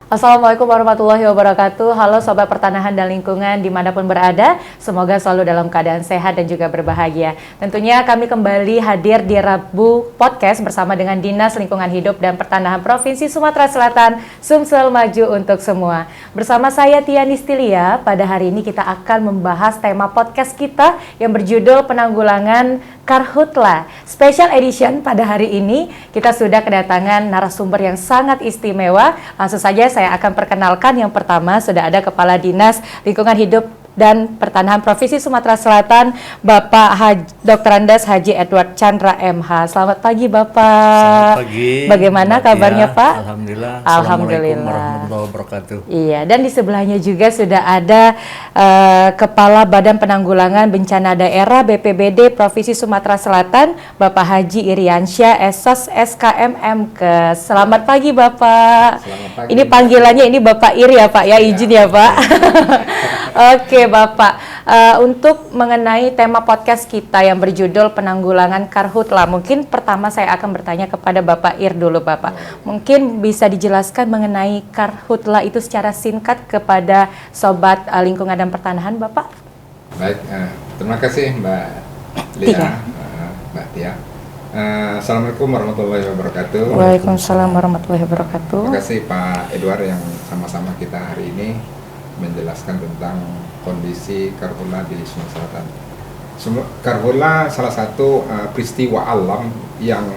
Assalamualaikum warahmatullahi wabarakatuh. Halo Sobat Pertanahan dan Lingkungan dimanapun berada. Semoga selalu dalam keadaan sehat dan juga berbahagia. Tentunya kami kembali hadir di Rabu Podcast bersama dengan Dinas Lingkungan Hidup dan Pertanahan Provinsi Sumatera Selatan, Sumsel Maju untuk Semua. Bersama saya Tia Nistilia, pada hari ini kita akan membahas tema podcast kita yang berjudul Penanggulangan Karhutla. Special Edition pada hari ini kita sudah kedatangan narasumber yang sangat istimewa. Langsung saja saya akan perkenalkan. Yang pertama sudah ada Kepala Dinas Lingkungan Hidup dan Pertanahan Provinsi Sumatera Selatan, Bapak Dr. Andes Haji Edward Chandra MH. Selamat pagi Bapak. Selamat pagi. Bagaimana kabarnya Pak? Alhamdulillah. Alhamdulillah. Assalamualaikum warahmatullahi wabarakatuh. Iya, dan di sebelahnya juga sudah ada Kepala Badan Penanggulangan Bencana Daerah BPBD Provinsi Sumatera Selatan, Bapak Haji Iriansyah Esos SKM Mkes. Selamat pagi Bapak. Selamat pagi. Ini panggilannya ini Bapak Ir ya Pak ya, izin ya Pak. Oke Bapak, untuk mengenai tema podcast kita yang berjudul Penanggulangan Karhutla, mungkin pertama saya akan bertanya kepada Bapak Ir dulu Bapak. Mungkin bisa dijelaskan mengenai Karhutla itu secara singkat kepada Sobat Lingkungan dan Pertanahan Bapak? Baik, terima kasih Mbak Lia, Mbak Tia. Assalamualaikum warahmatullahi wabarakatuh. Waalaikumsalam warahmatullahi wabarakatuh. Terima kasih Pak Edward yang sama-sama kita hari ini menjelaskan tentang kondisi karhutla di Sumatera Selatan. Karhutla salah satu peristiwa alam yang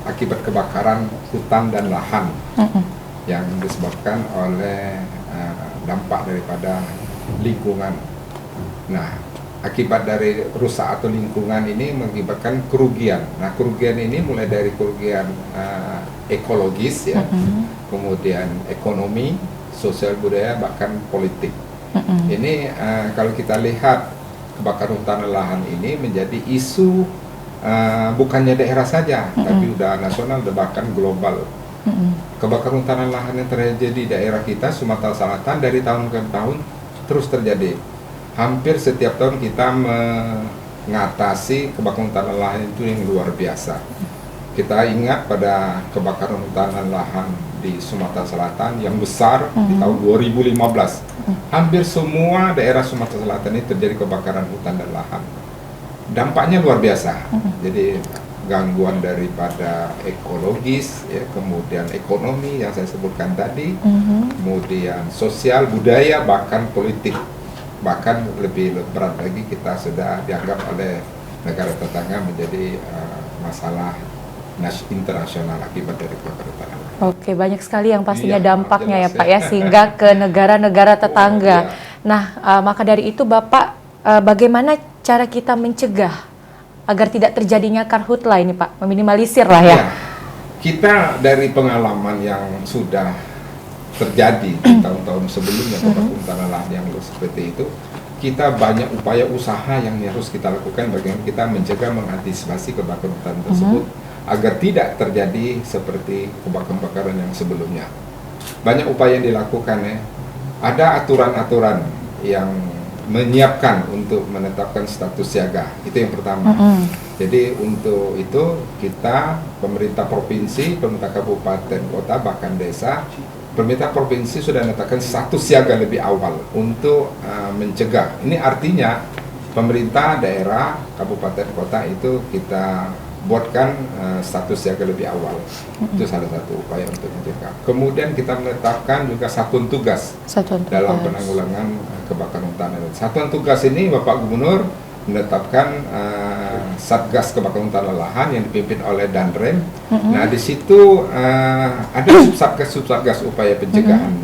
akibat kebakaran hutan dan lahan yang disebabkan oleh dampak daripada lingkungan. Nah, akibat dari rusak atau lingkungan ini mengakibatkan kerugian. Nah, kerugian ini mulai dari kerugian ekologis ya, kemudian ekonomi, sosial budaya, bahkan politik. Ini kalau kita lihat kebakaran hutan dan lahan ini menjadi isu bukannya daerah saja, tapi udah nasional dan bahkan global. Kebakaran hutan dan lahan yang terjadi di daerah kita Sumatera Selatan dari tahun ke tahun terus terjadi. Hampir setiap tahun kita mengatasi kebakaran hutan dan lahan itu yang luar biasa. Kita ingat pada kebakaran hutan dan lahan di Sumatera Selatan yang besar di tahun 2015. Hampir semua daerah Sumatera Selatan ini terjadi kebakaran hutan dan lahan. Dampaknya luar biasa. Jadi gangguan daripada ekologis, ya, kemudian ekonomi yang saya sebutkan tadi, kemudian sosial, budaya, bahkan politik. Bahkan lebih berat lagi kita sudah dianggap oleh negara tetangga menjadi masalah internasional akibat dari kebakaran hutan. Oke, banyak sekali yang pastinya dampaknya ya Pak ya, sehingga ke negara-negara tetangga. Nah, maka dari itu Bapak, bagaimana cara kita mencegah agar tidak terjadinya karhutla ini Pak, meminimalisir lah ya? Kita dari pengalaman yang sudah terjadi di tahun-tahun sebelumnya kebakaran hutan dan lahan yang seperti itu, kita banyak upaya usaha yang harus kita lakukan bagaimana kita mencegah, mengantisipasi kebakaran hutan tersebut agar tidak terjadi seperti kebakaran yang sebelumnya. Banyak upaya yang dilakukan ya. Ada aturan-aturan yang menyiapkan untuk menetapkan status siaga. Itu yang pertama. Jadi untuk itu kita pemerintah provinsi, pemerintah kabupaten, kota, bahkan desa, pemerintah provinsi sudah menetapkan status siaga lebih awal untuk mencegah. Ini artinya pemerintah daerah, kabupaten, kota itu kita buatkan status siaga lebih awal. Itu salah satu upaya untuk mencegah. Kemudian kita menetapkan juga satuan tugas dalam penanggulangan kebakaran hutan. Satuan tugas ini Bapak Gubernur menetapkan Satgas Kebakaran Hutan dan Lahan yang dipimpin oleh Danrem. Nah, di situ ada subsatgas upaya pencegahan,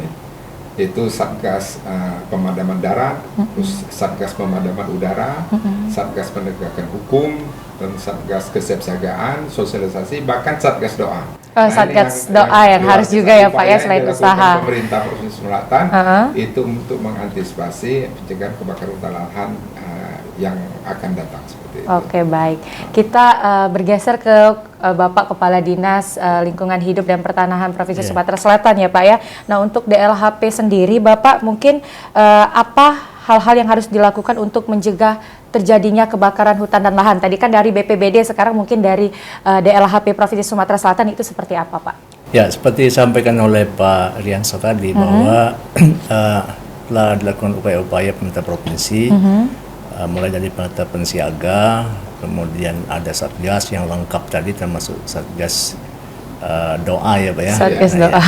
yaitu Satgas Pemadaman Darat, terus Satgas Pemadaman Udara, Satgas Penegakan Hukum, dan Satgas Kesiapsiagaan, sosialisasi, bahkan Satgas Doa. Satgas Doa yang harus juga ya Pak ya, selain usaha. Pemerintah Provinsi Selatan itu untuk mengantisipasi pencegahan kebakaran hutan lahan yang akan datang seperti itu. Oke, baik. Kita bergeser ke Bapak Kepala Dinas Lingkungan Hidup dan Pertanahan Provinsi Sumatera Selatan ya Pak ya. Nah, untuk DLHP sendiri Bapak mungkin apa hal-hal yang harus dilakukan untuk mencegah terjadinya kebakaran hutan dan lahan? Tadi kan dari BPBD, sekarang mungkin dari DLHP Provinsi Sumatera Selatan, itu seperti apa Pak? Ya, seperti disampaikan oleh Pak Rianso tadi bahwa telah dilakukan upaya-upaya pemerintah provinsi, mulai dari penetapan siaga, kemudian ada satgas yang lengkap tadi termasuk satgas doa ya Pak ya. Satgas Nah, doa.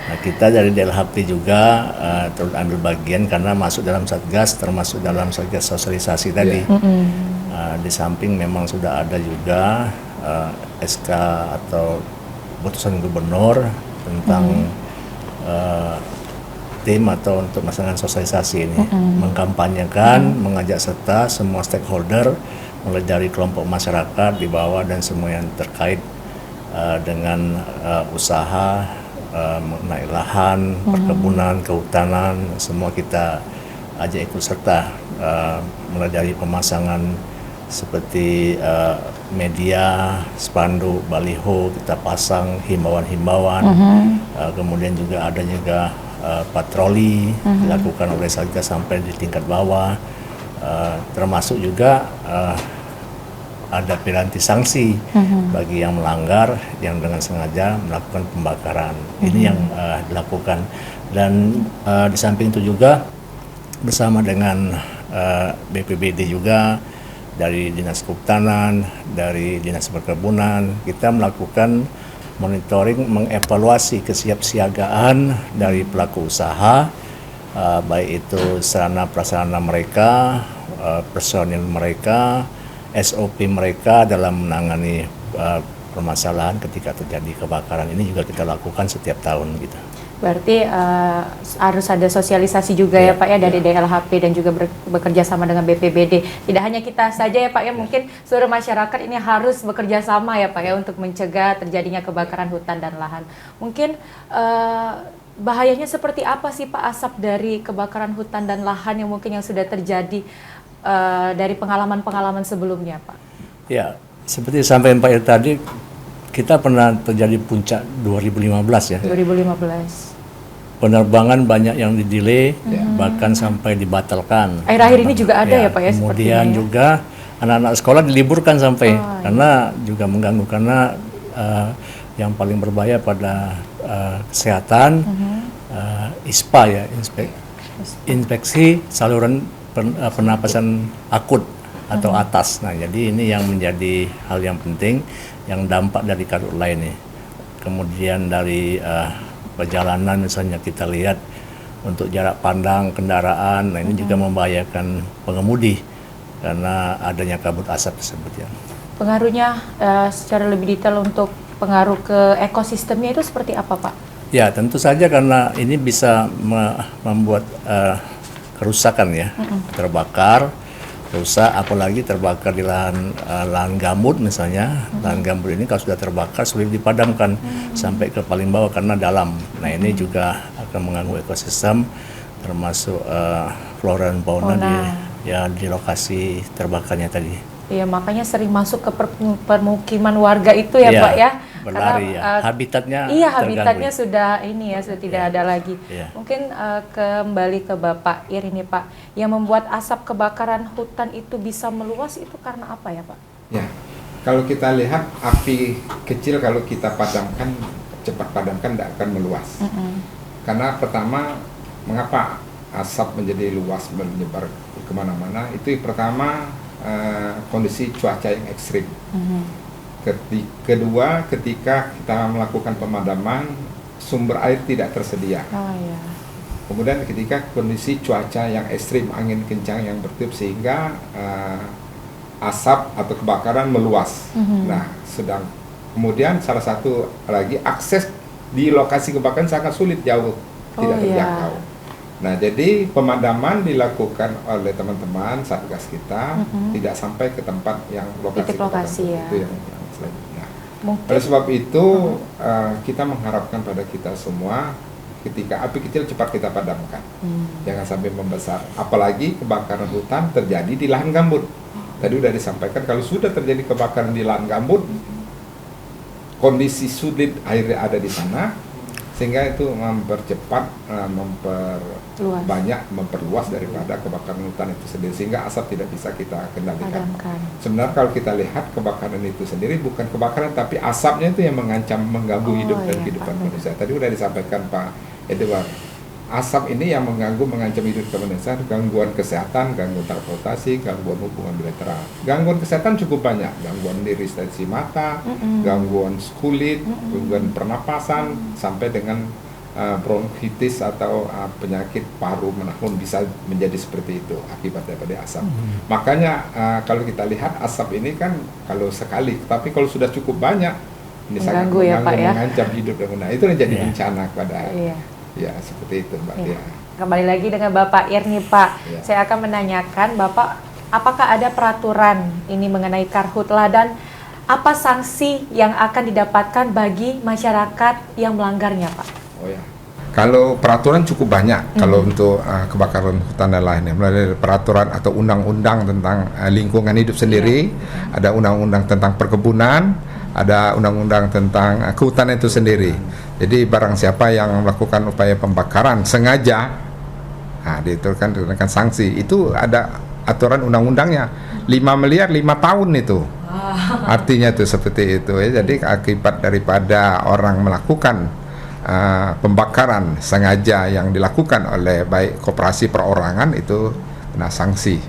Nah, kita dari DLHP juga turut ambil bagian karena masuk dalam satgas, termasuk dalam satgas sosialisasi tadi. Di samping memang sudah ada juga SK atau keputusan gubernur tentang tim atau untuk melaksanakan sosialisasi ini, mengkampanyekan, mengajak serta semua stakeholder, mulai dari kelompok masyarakat di bawah dan semua yang terkait dengan usaha mengenai lahan, perkebunan, kehutanan, semua kita ajak ikut serta, mulai dari pemasangan seperti media, spanduk, baliho, kita pasang himbauan-himbauan, kemudian juga ada juga patroli dilakukan oleh Satgas sampai di tingkat bawah, termasuk juga ada piranti sanksi bagi yang melanggar, yang dengan sengaja melakukan pembakaran. Ini yang dilakukan, dan di samping itu juga bersama dengan BPBD juga, dari Dinas Kehutanan, dari Dinas Perkebunan, kita melakukan monitoring, mengevaluasi kesiapsiagaan dari pelaku usaha, baik itu sarana prasarana mereka, personil mereka, SOP mereka dalam menangani permasalahan ketika terjadi kebakaran. Ini juga kita lakukan setiap tahun gitu. Berarti harus ada sosialisasi juga ya Pak ya dari DLHP dan juga bekerja sama dengan BPBD. Tidak hanya kita saja ya Pak ya, mungkin seluruh masyarakat ini harus bekerja sama ya Pak ya untuk mencegah terjadinya kebakaran hutan dan lahan. Mungkin bahayanya seperti apa sih Pak asap dari kebakaran hutan dan lahan yang mungkin yang sudah terjadi dari pengalaman-pengalaman sebelumnya Pak? Ya, seperti disampaikan Pak Ir tadi, kita pernah terjadi puncak 2015 ya. 2015. Penerbangan banyak yang di-delay, bahkan sampai dibatalkan. Akhir-akhir ini juga ada ya Pak ya? Kemudian juga anak-anak sekolah diliburkan sampai, karena juga mengganggu, karena yang paling berbahaya pada kesehatan, ISPA ya, infeksi saluran pernapasan akut atau atas. Nah, jadi ini yang menjadi hal yang penting, yang dampak dari karhutla ini. Kemudian dari perjalanan misalnya kita lihat untuk jarak pandang kendaraan, nah ini juga membahayakan pengemudi karena adanya kabut asap tersebut ya. Pengaruhnya secara lebih detail untuk pengaruh ke ekosistemnya itu seperti apa Pak? Ya tentu saja karena ini bisa membuat kerusakan ya, terbakar, rusak, apalagi terbakar di lahan gambut misalnya. Lahan gambut ini kalau sudah terbakar sulit dipadamkan sampai ke paling bawah karena dalam. Nah ini juga akan mengganggu ekosistem, termasuk flora dan fauna di lokasi terbakarnya tadi. Iya, makanya sering masuk ke permukiman warga itu ya Pak ya. Berlari karena, habitatnya. Iya, habitatnya sudah ini ya, sudah tidak ada lagi. Mungkin kembali ke Bapak Ir ini Pak, yang membuat asap kebakaran hutan itu bisa meluas itu karena apa ya Pak? Ya, kalau kita lihat api kecil kalau kita padamkan, cepat padamkan tidak akan meluas. Karena pertama, mengapa asap menjadi luas menyebar kemana-mana? Itu pertama kondisi cuaca yang ekstrim. Kedua, ketika kita melakukan pemadaman, sumber air tidak tersedia. Kemudian ketika kondisi cuaca yang ekstrim, angin kencang yang bertiup sehingga asap atau kebakaran meluas. Nah, kemudian salah satu lagi, akses di lokasi kebakaran sangat sulit, jauh, tidak terjangkau. Nah, jadi pemadaman dilakukan oleh teman-teman Satgas kita, tidak sampai ke tempat yang lokasi ya. Itu yang selanjutnya. Oleh sebab itu, kita mengharapkan pada kita semua, ketika api kecil cepat kita padamkan, jangan sampai membesar. Apalagi kebakaran hutan terjadi di lahan gambut. Tadi sudah disampaikan, kalau sudah terjadi kebakaran di lahan gambut, kondisi sulit airnya ada di sana, sehingga itu mempercepat, memperluas daripada kebakaran hutan itu sendiri, sehingga asap tidak bisa kita kendalikan. Sebenarnya kalau kita lihat kebakaran itu sendiri bukan kebakaran, tapi asapnya itu yang mengganggu hidup dan kehidupan manusia. Tadi sudah disampaikan Pak Edward, asap ini yang mengancam hidup manusia, gangguan kesehatan, gangguan transportasi, gangguan hubungan bilateral. Gangguan kesehatan cukup banyak, gangguan iritasi mata, gangguan kulit, gangguan pernapasan, sampai dengan bronkitis atau penyakit paru menahun bisa menjadi seperti itu akibat daripada asap. Makanya kalau kita lihat asap ini kan kalau sekali, tapi kalau sudah cukup banyak ini sangat mengancam hidup dan itu menjadi bencana pada ya seperti itu Mbak Tia. Kembali lagi dengan Bapak Ir nih Pak. Saya akan menanyakan Bapak, apakah ada peraturan ini mengenai karhutlah dan apa sanksi yang akan didapatkan bagi masyarakat yang melanggarnya Pak? Oh ya. Kalau peraturan cukup banyak kalau untuk kebakaran hutan dan lainnya, melalui peraturan atau undang-undang tentang lingkungan hidup sendiri, ada undang-undang tentang perkebunan, ada undang-undang tentang kehutanan itu sendiri. Jadi barang siapa yang melakukan upaya pembakaran sengaja, dikenakan dengan sanksi. Itu ada aturan undang-undangnya, 5 miliar 5 tahun itu. Artinya itu seperti itu ya. Jadi akibat daripada orang melakukan pembakaran sengaja yang dilakukan oleh baik koperasi perorangan itu kena sanksi.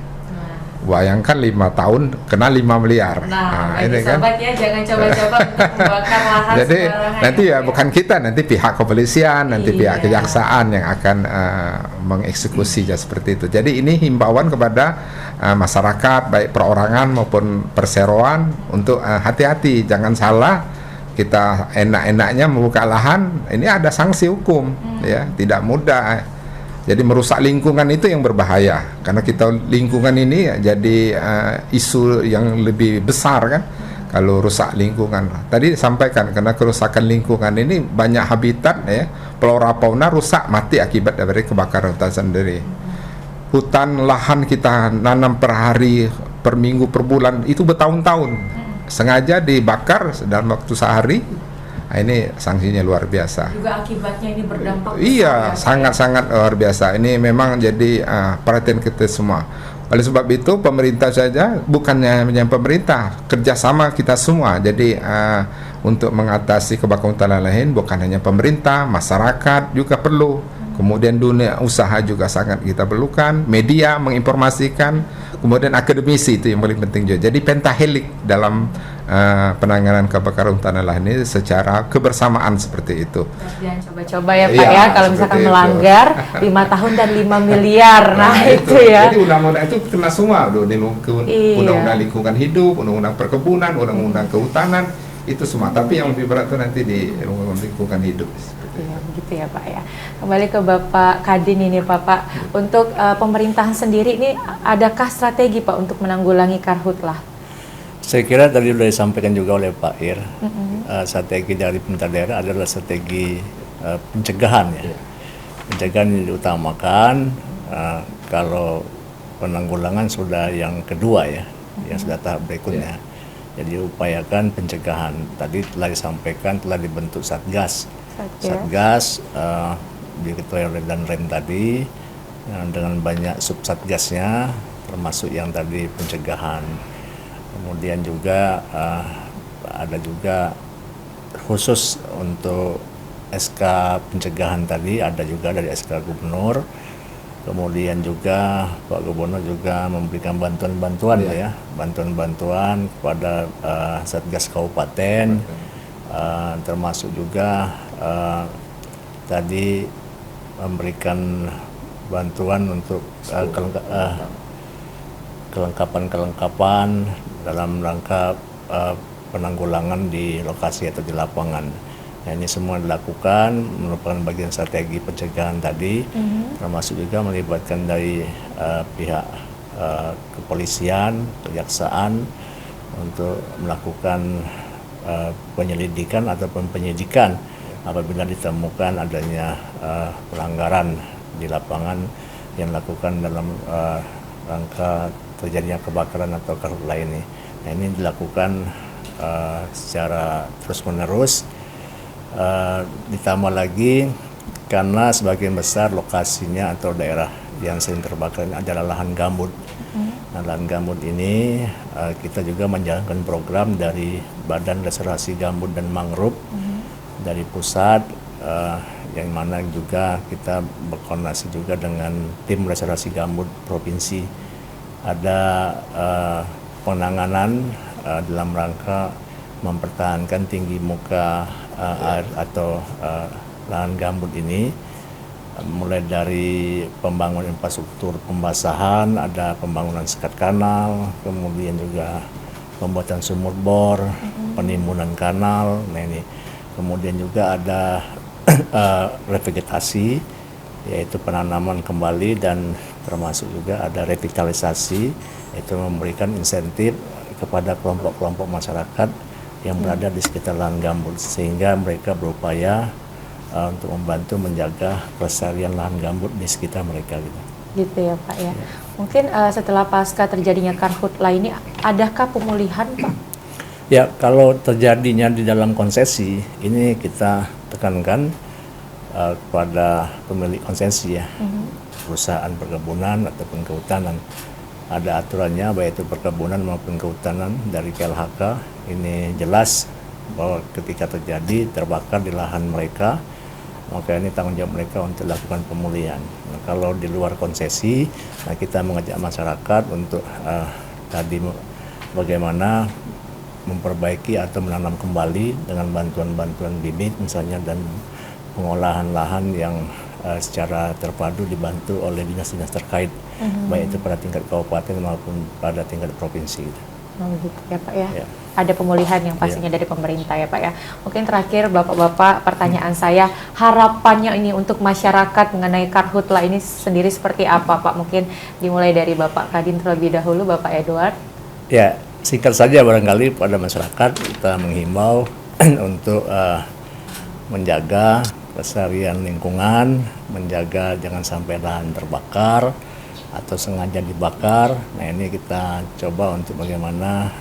Bayangkan 5 tahun kena 5 miliar. Ini kan sobat ya, jangan coba-coba membakar lahan. Jadi nanti ya bukan kita, nanti pihak kepolisian, nanti pihak kejaksaan yang akan mengeksekusi seperti itu. Jadi ini himbauan kepada masyarakat baik perorangan maupun perseroan untuk hati-hati, jangan salah kita enak-enaknya membuka lahan, ini ada sanksi hukum ya, tidak mudah. Jadi merusak lingkungan itu yang berbahaya, karena kita lingkungan ini jadi isu yang lebih besar kan. Kalau rusak lingkungan, tadi disampaikan karena kerusakan lingkungan ini banyak habitat ya, flora fauna rusak mati akibat dari kebakaran hutan sendiri. Hutan lahan kita nanam per hari, per minggu, per bulan itu bertahun-tahun, sengaja dibakar dalam waktu sehari. Ini sanksinya luar biasa. Juga akibatnya ini berdampak. Iya, sangat-sangat luar biasa. Ini memang jadi perhatian kita semua. Oleh sebab itu pemerintah saja, bukannya hanya pemerintah, kerjasama kita semua. Jadi untuk mengatasi kebakaran hutan lain bukan hanya pemerintah, masyarakat juga perlu. Kemudian dunia usaha juga sangat kita perlukan, media menginformasikan, kemudian akademisi itu yang paling penting juga. Jadi pentahelik dalam penanganan kebakaran hutan dan lahan ini secara kebersamaan seperti itu. Jangan coba-coba ya Pak ya, kalau misalkan melanggar 5 tahun dan 5 miliar, nah itu ya. Jadi undang-undang itu kena semua, undang-undang lingkungan hidup, undang-undang perkebunan, undang-undang kehutanan, itu semua. Tapi yang lebih berat itu nanti di undang-undang lingkungan hidup. Iya, begitu ya Pak ya. Kembali ke Bapak Kadin ini Pak. Untuk pemerintahan sendiri ini adakah strategi Pak untuk menanggulangi karhutlah? Saya kira tadi sudah disampaikan juga oleh Pak Ir, strategi dari pemerintah daerah adalah strategi pencegahan ya. Pencegahan yang diutamakan, kalau penanggulangan sudah yang kedua ya, yang sudah tahap berikutnya. Jadi upayakan pencegahan. Tadi telah disampaikan, telah dibentuk Satgas diketuai oleh Danrem tadi dengan banyak subsatgasnya, termasuk yang tadi pencegahan. Kemudian juga ada juga khusus untuk SK pencegahan tadi, ada juga dari SK Gubernur. Kemudian juga Pak Gubernur juga memberikan bantuan-bantuan ya, bantuan-bantuan kepada Satgas Kabupaten, termasuk juga tadi memberikan bantuan untuk kelengkapan dalam rangka penanggulangan di lokasi atau di lapangan. Nah, ini semua dilakukan merupakan bagian strategi pencegahan tadi, termasuk juga melibatkan dari pihak kepolisian, kejaksaan untuk melakukan penyelidikan ataupun penyidikan apabila ditemukan adanya pelanggaran di lapangan yang dilakukan dalam rangka terjadinya kebakaran atau karhutlah ini. Nah, ini dilakukan secara terus-menerus Ditambah lagi karena sebagian besar lokasinya atau daerah yang sering terbakar ini adalah lahan gambut. Nah, lahan gambut ini kita juga menjalankan program dari Badan Restorasi Gambut dan Mangrove dari pusat, yang mana juga kita berkoordinasi juga dengan tim restorasi gambut provinsi. Ada penanganan dalam rangka mempertahankan tinggi muka air atau lahan gambut ini, mulai dari pembangunan infrastruktur pembasahan, ada pembangunan sekat kanal, kemudian juga pembuatan sumur bor, penimbunan kanal. Nah ini kemudian juga ada revegetasi, yaitu penanaman kembali, dan termasuk juga ada revitalisasi, yaitu memberikan insentif kepada kelompok-kelompok masyarakat yang berada di sekitar lahan gambut, sehingga mereka berupaya untuk membantu menjaga kelestarian lahan gambut di sekitar mereka gitu. Gitu ya Pak ya. Mungkin setelah pasca terjadinya karhutla ini, adakah pemulihan Pak? Ya, kalau terjadinya di dalam konsesi, ini kita tekankan kepada pemilik konsesi ya, perusahaan perkebunan ataupun kehutanan. Ada aturannya baik itu perkebunan maupun kehutanan dari KLHK. Ini jelas bahwa ketika terjadi terbakar di lahan mereka, maka ini tanggung jawab mereka untuk lakukan pemulihan. Nah, kalau di luar konsesi, nah kita mengajak masyarakat untuk tadi bagaimana memperbaiki atau menanam kembali dengan bantuan-bantuan bibit misalnya, dan pengolahan lahan yang secara terpadu dibantu oleh dinas-dinas terkait, baik itu pada tingkat kabupaten maupun pada tingkat provinsi. Oh gitu ya Pak ya. Ada pemulihan yang pastinya dari pemerintah ya Pak ya. Mungkin terakhir Bapak-Bapak, pertanyaan saya, harapannya ini untuk masyarakat mengenai karhutla ini sendiri seperti apa Pak? Mungkin dimulai dari Bapak Kadin terlebih dahulu, Bapak Edward. Ya, singkat saja barangkali pada masyarakat kita menghimbau untuk menjaga kelestarian lingkungan, menjaga jangan sampai lahan terbakar atau sengaja dibakar. Nah ini kita coba untuk bagaimana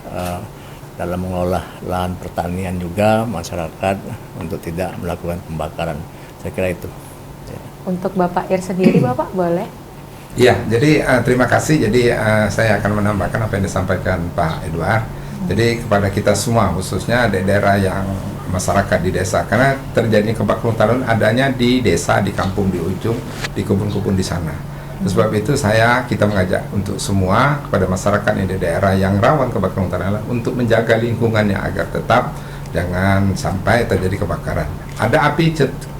dalam mengolah lahan pertanian juga masyarakat untuk tidak melakukan pembakaran. Saya kira itu. Ya. Untuk Bapak Ir sendiri Bapak boleh? Ya, jadi terima kasih. Jadi saya akan menambahkan apa yang disampaikan Pak Edward. Jadi kepada kita semua, khususnya di daerah yang masyarakat di desa, karena terjadinya kebakaran adanya di desa, di kampung, di ujung, di kebun-kebun di sana. Sebab itu kita mengajak untuk semua kepada masyarakat yang di daerah yang rawan kebakaran hutan untuk menjaga lingkungannya agar tetap jangan sampai terjadi kebakaran. Ada api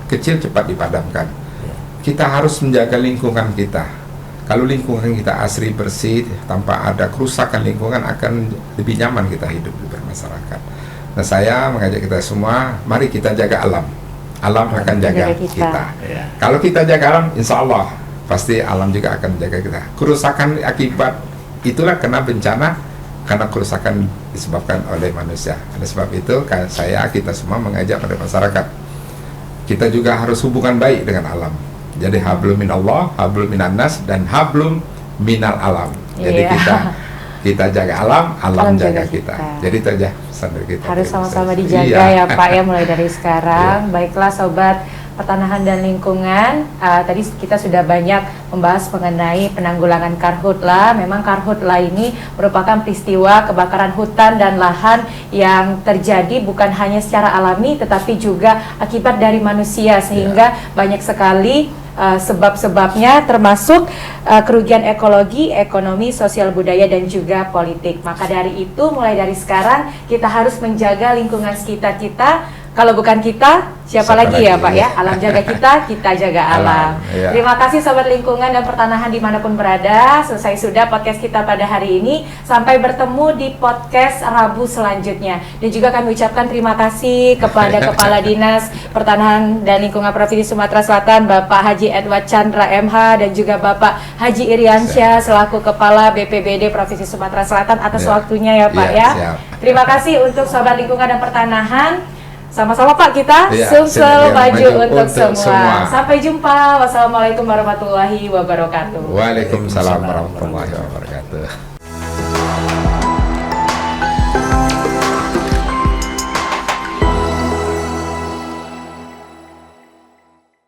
kecil cepat dipadamkan. Kita harus menjaga lingkungan kita. Kalau lingkungan kita asri bersih tanpa ada kerusakan lingkungan, akan lebih nyaman kita hidup di masyarakat. Nah, saya mengajak kita semua, mari kita jaga alam. Alam akan jaga kita. Ya. Kalau kita jaga alam, insya Allah pasti alam juga akan menjaga kita. Kerusakan akibat itulah kena bencana, karena kerusakan disebabkan oleh manusia. Oleh sebab itu kita semua mengajak pada masyarakat, kita juga harus hubungan baik dengan alam. Jadi hablum minallah, hablum minannas, dan hablum minal alam. Jadi kita jaga alam, alam jaga kita. Jadi itu aja pesan dari kita. Harus sama-sama dijaga ya Pak ya, mulai dari sekarang. Baiklah Sobat Pertanahan dan Lingkungan, tadi kita sudah banyak membahas mengenai penanggulangan karhutla. Memang karhutla ini merupakan peristiwa kebakaran hutan dan lahan yang terjadi bukan hanya secara alami, tetapi juga akibat dari manusia, sehingga banyak sekali sebab-sebabnya, termasuk kerugian ekologi, ekonomi, sosial budaya, dan juga politik. Maka dari itu, mulai dari sekarang kita harus menjaga lingkungan sekitar kita. Kalau bukan kita, siapa lagi ya Pak ya? Alam jaga kita, kita jaga alam. Ya. Terima kasih Sobat Lingkungan dan Pertanahan dimanapun berada. Selesai sudah podcast kita pada hari ini. Sampai bertemu di podcast Rabu selanjutnya. Dan juga kami ucapkan terima kasih kepada Kepala Dinas Pertanahan dan Lingkungan Provinsi Sumatera Selatan, Bapak Haji Edward Chandra MH, dan juga Bapak Haji Iriansyah selaku Kepala BPBD Provinsi Sumatera Selatan atas waktunya ya Pak ya. Terima kasih untuk Sobat Lingkungan dan Pertanahan. Sama-sama Pak, kita sumsel maju untuk semua. Sampai jumpa. Wassalamualaikum warahmatullahi wabarakatuh. Waalaikumsalam warahmatullahi wabarakatuh.